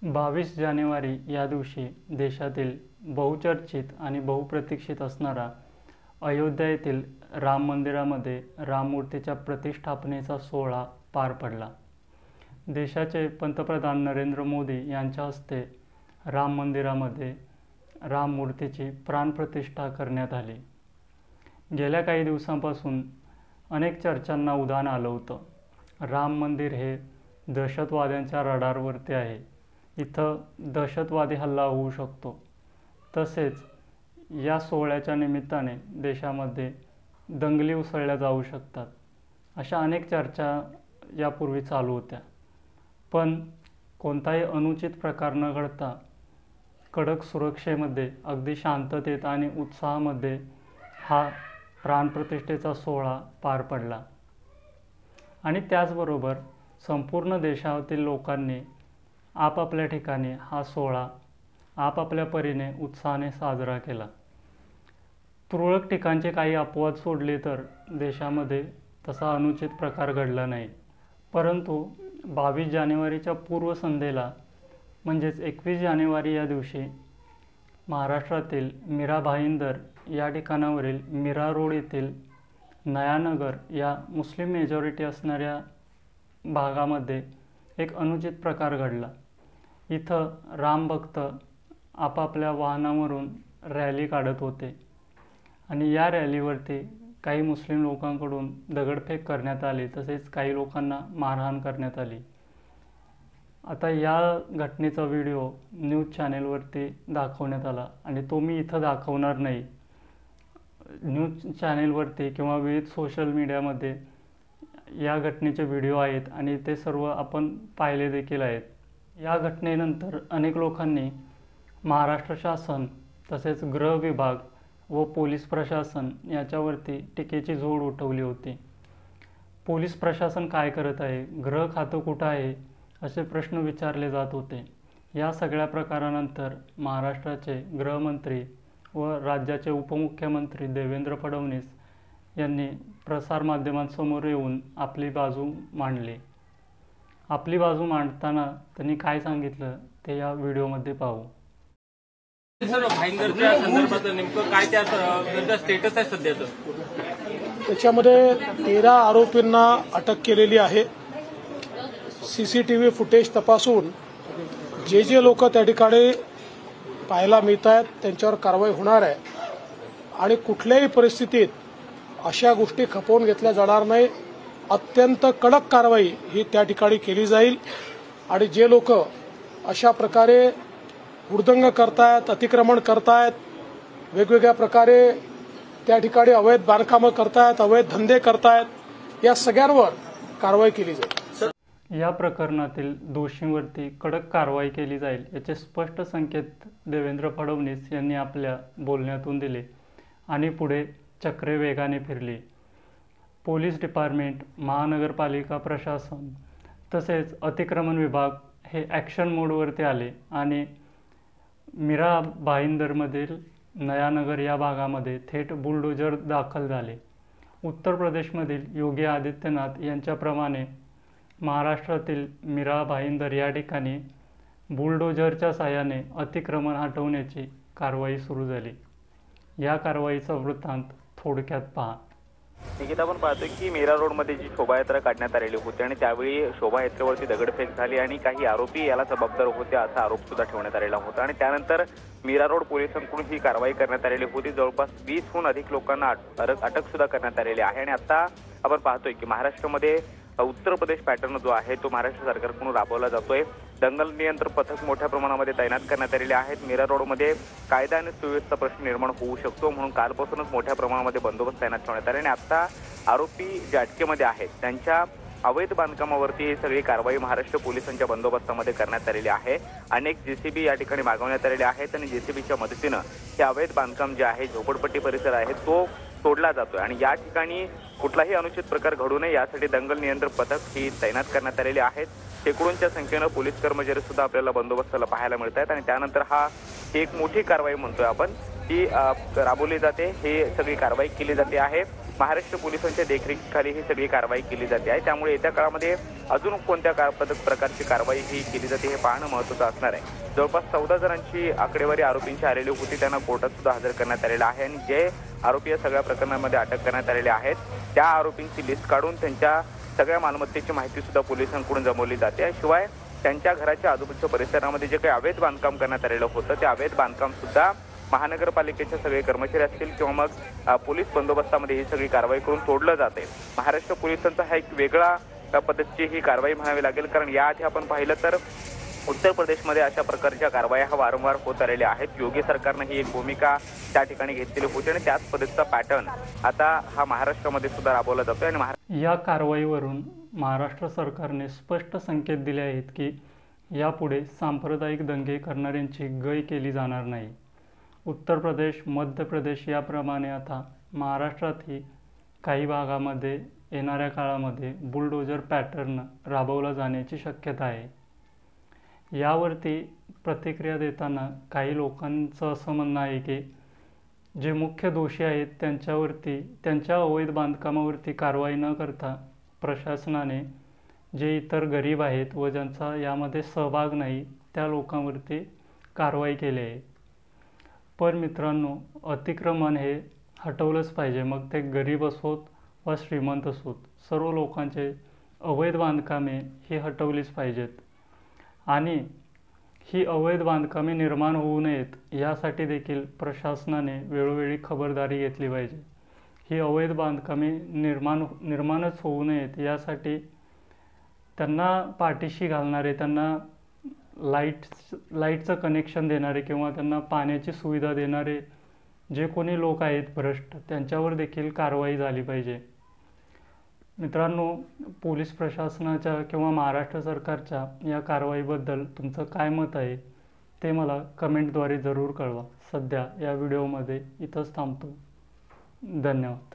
22 जानेवारी या दिवशी देशातील बहुचर्चित आणि बहुप्रतीक्षित असणारा अयोध्या येथील राम मंदिरामध्ये राममूर्तीच्या प्रतिष्ठापनेचा सोहळा पार पडला. देशाचे पंतप्रधान नरेंद्र मोदी यांच्या हस्ते राम मंदिरामध्ये राममूर्तीची प्राणप्रतिष्ठा करण्यात आली. गेल्या काही दिवसांपासून अनेक चर्चांना उधाण आलं होतं. राम मंदिर हे दहशतवाद्यांच्या रडारवरती आहे. इथं दहशतवादी हल्ला होऊ शकतो. तसेच या सोहळ्याच्या निमित्ताने देशामध्ये दंगली उसळल्या जाऊ शकतात. अशा अनेक चर्चा यापूर्वी चालू होत्या. पण कोणताही अनुचित प्रकार न घडता कडक सुरक्षेमध्ये अगदी शांततेत आणि उत्साहामध्ये हा प्राणप्रतिष्ठेचा सोहळा पार पडला. आणि त्याचबरोबर संपूर्ण देशातील लोकांनी आपापल्या ठिकाणी हा सोहळा आपापल्या परीने उत्साहाने साजरा केला. तुरळक ठिकाणचे काही अपवाद सोडले तर देशामध्ये तसा अनुचित प्रकार घडला नाही. परंतु 22 जानेवारीच्या पूर्वसंध्येला म्हणजेच 21 जानेवारी या दिवशी महाराष्ट्रातील मीरा भाईंदर या ठिकाणावरील मीरा रोड येथील नयानगर या मुस्लिम मेजॉरिटी असणाऱ्या भागामध्ये एक अनुचित प्रकार घडला. इथं रामभक्त आपापल्या वाहनावरून रॅली काढत होते आणि या रॅलीवरती काही मुस्लिम लोकांकडून दगडफेक करण्यात आली. तसेच काही लोकांना मारहाण करण्यात आली. आता या घटनेचा व्हिडिओ न्यूज चॅनेलवरती दाखवण्यात आला आणि तो मी इथं दाखवणार नाही. न्यूज चॅनेलवरती किंवा विविध सोशल मीडियामध्ये या घटनेचे व्हिडिओ आहेत आणि ते सर्व आपण पाहिले देखील आहेत. या घटनेनंतर अनेक लोकांनी महाराष्ट्र शासन तसेच गृह विभाग व पोलीस प्रशासन याच्यावरती टीकेची झोड उठवली होती. पोलीस प्रशासन काय करत आहे, गृह खातं कुठं आहे, असे प्रश्न विचारले जात होते. या सगळ्या प्रकारानंतर महाराष्ट्राचे गृहमंत्री व राज्याचे उपमुख्यमंत्री देवेंद्र फडणवीस यांनी प्रसारमाध्यमांसमोर येऊन आपली बाजू मांडली. आपली बाजू मांडताना त्यांनी काय सांगितलं ते या व्हिडिओमध्ये पाहू. सर, भाईंदरच्या संदर्भात नेमकं काय त्याचं स्टेटस आहे सध्याचं? त्याच्यामध्ये 13 आरोपींना अटक केलेली आहे. सीसीटीव्ही फुटेज तपासून जे लोक त्या ठिकाणी पाहायला मिळत आहेत त्यांच्यावर कारवाई होणार आहे आणि कुठल्याही परिस्थितीत अशा गोष्टी खपवून घेतल्या जाणार नाही. अत्यंत कडक कारवाई ही त्या ठिकाणी केली जाईल आणि जे लोक अशा प्रकारे हुडदंग करतायत, अतिक्रमण करतायत, वेगवेगळ्या प्रकारे त्या ठिकाणी अवैध बांधकामं करतायत, अवैध धंदे करतायत, या सगळ्यांवर कारवाई केली जाईल. या प्रकरणातील दोषींवरती कडक कारवाई केली जाईल याचे स्पष्ट संकेत देवेंद्र फडणवीस यांनी आपल्या बोलण्यातून दिले आणि पुढे चक्रे वेगाने फिरली. पोलीस डिपार्टमेंट, महानगरपालिका प्रशासन तसेच अतिक्रमण विभाग हे ॲक्शन मोडवरती आले आणि मीरा भाईंदरमधील नयानगर या भागामध्ये थेट बुलडोजर दाखल झाले. उत्तर प्रदेशमधील योगी आदित्यनाथ यांच्याप्रमाणे महाराष्ट्रातील मीरा भाईंदर या ठिकाणी बुलडोजरच्या साहाय्याने अतिक्रमण हटवण्याची कारवाई सुरू झाली. या कारवाईचा वृत्तांत थोडक्यात पहा. निकिता, आपण पाहतोय की मीरा रोडमध्ये जी शोभायात्रा काढण्यात आलेली होती आणि त्यावेळी शोभायात्रेवरती दगडफेक झाली आणि काही आरोपी याला जबाबदार होते असा आरोप सुद्धा ठेवण्यात आलेला होता आणि त्यानंतर मीरा रोड पोलिसांकडून ही कारवाई करण्यात आलेली होती. जवळपास 20हून अधिक लोकांना अटक सुद्धा करण्यात आलेली आहे आणि आता आपण पाहतोय की महाराष्ट्रामध्ये उत्तर प्रदेश पॅटर्न जो आहे तो महाराष्ट्र सरकारकडून राबवला जातोय. दंगल नियंत्रण पथक मोठ्या प्रमाणामध्ये तैनात करण्यात आलेले आहेत. मीरा रोडमध्ये कायदा आणि सुव्यवस्था प्रश्न निर्माण होऊ शकतो म्हणून कालपासूनच मोठ्या प्रमाणामध्ये बंदोबस्त तैनात ठेवण्यात आले आणि आता आरोपी जे अटकेमध्ये आहेत त्यांच्या अवैध बांधकामावरती ही सगळी कारवाई महाराष्ट्र पोलिसांच्या बंदोबस्तामध्ये करण्यात आलेली आहे. अनेक जेसीबी या ठिकाणी मागवण्यात आलेले आहेत आणि जेसीबीच्या मदतीनं हे अवैध बांधकाम जे आहे, झोपडपट्टी परिसर आहे, तो तोडला जातोय आणि या ठिकाणी कुठलाही अनुचित प्रकार घडू नये यासाठी दंगल नियंत्रण पथक ही तैनात करण्यात आलेली आहेत. शेकडोंच्या संख्येनं पोलीस कर्मचारी सुद्धा आपल्याला बंदोबस्ताला पाहायला मिळत आहेत आणि त्यानंतर हा एक मोठी कारवाई म्हणतोय आपण ती राबवली जाते. ही सगळी कारवाई केली जाते आहे. महाराष्ट्र पोलिसांच्या देखरेखीखाली ही सगळी कारवाई केली जाते आहे. त्यामुळे येत्या काळामध्ये अजून कोणत्या प्रकारची कारवाई ही केली जाते हे पाहणं महत्त्वाचं असणार आहे. जवळपास 14 जणांची आकडेवारी आरोपींची आलेली होती, त्यांना कोर्टात सुद्धा हजर करण्यात आलेलं आहे आणि जे आरोपी या सगळ्या प्रकरणामध्ये अटक करण्यात आलेले आहेत त्या आरोपींची लिस्ट काढून त्यांच्या सगळ्या मालमत्तेची माहिती सुद्धा पोलिसांकडून जमवली जाते. शिवाय त्यांच्या घराच्या आजूबाजूच्या परिसरामध्ये जे काही अवैध बांधकाम करण्यात आलेलं होतं ते अवैध बांधकाम सुद्धा महानगरपालिकेचे सगळे कर्मचारी असतील किंवा मग पोलीस बंदोबस्तामध्ये ही सगळी कारवाई करून तोडलं जाते. महाराष्ट्र पोलिसांचा हा एक वेगळा पद्धतीची ही कारवाई म्हणावी लागेल, कारण याआधी आपण पाहिलं तर उत्तर प्रदेशमध्ये अशा प्रकारच्या कारवाया हा वारंवार होत आलेल्या आहेत. योगी सरकारनं ही एक भूमिका त्या ठिकाणी घेतलेली होती आणि त्याच पद्धतीचा पॅटर्न आता हा महाराष्ट्रामध्ये सुद्धा राबवला जातोय. आणि या कारवाईवरून महाराष्ट्र सरकारने स्पष्ट संकेत दिले आहेत की यापुढे सांप्रदायिक दंगे करणाऱ्यांची गय केली जाणार नाही. उत्तर प्रदेश, मध्य प्रदेश याप्रमाणे आता महाराष्ट्रातही काही भागामध्ये येणाऱ्या काळामध्ये बुलडोजर पॅटर्न राबवला जाण्याची शक्यता आहे. यावरती प्रतिक्रिया देताना काही लोकांचं असं म्हणणं आहे की जे मुख्य दोषी आहेत त्यांच्या अवैध बांधकामावरती कारवाई न करता प्रशासनाने जे इतर गरीब आहेत व ज्यांचा यामध्ये सहभाग नाही त्या लोकांवरती कारवाई केली आहे. पण मित्रांनो, अतिक्रमण हे हटवलंच पाहिजे. मग ते गरीब असोत वा श्रीमंत असोत, सर्व लोकांचे अवैध बांधकामे ही हटवलीच पाहिजेत. आणि ही अवैध बांधकामे निर्माण होऊ नयेत यासाठी देखील प्रशासनाने वेळोवेळी खबरदारी घेतली पाहिजे. ही अवैध बांधकामे निर्माणच होऊ नयेत यासाठी त्यांना पाठीशी घालणारे, त्यांना लाईटचं कनेक्शन देणारे किंवा त्यांना पाण्याची सुविधा देणारे जे कोणी लोक आहेत भ्रष्ट, त्यांच्यावर देखील कारवाई झाली पाहिजे. मित्रांनो, पोलीस प्रशासनाच्या किंवा महाराष्ट्र सरकारच्या या कारवाईबद्दल तुमचं काय मत आहे ते मला कमेंटद्वारे जरूर कळवा. सध्या या व्हिडिओमध्ये इथंच थांबतो. धन्यवाद.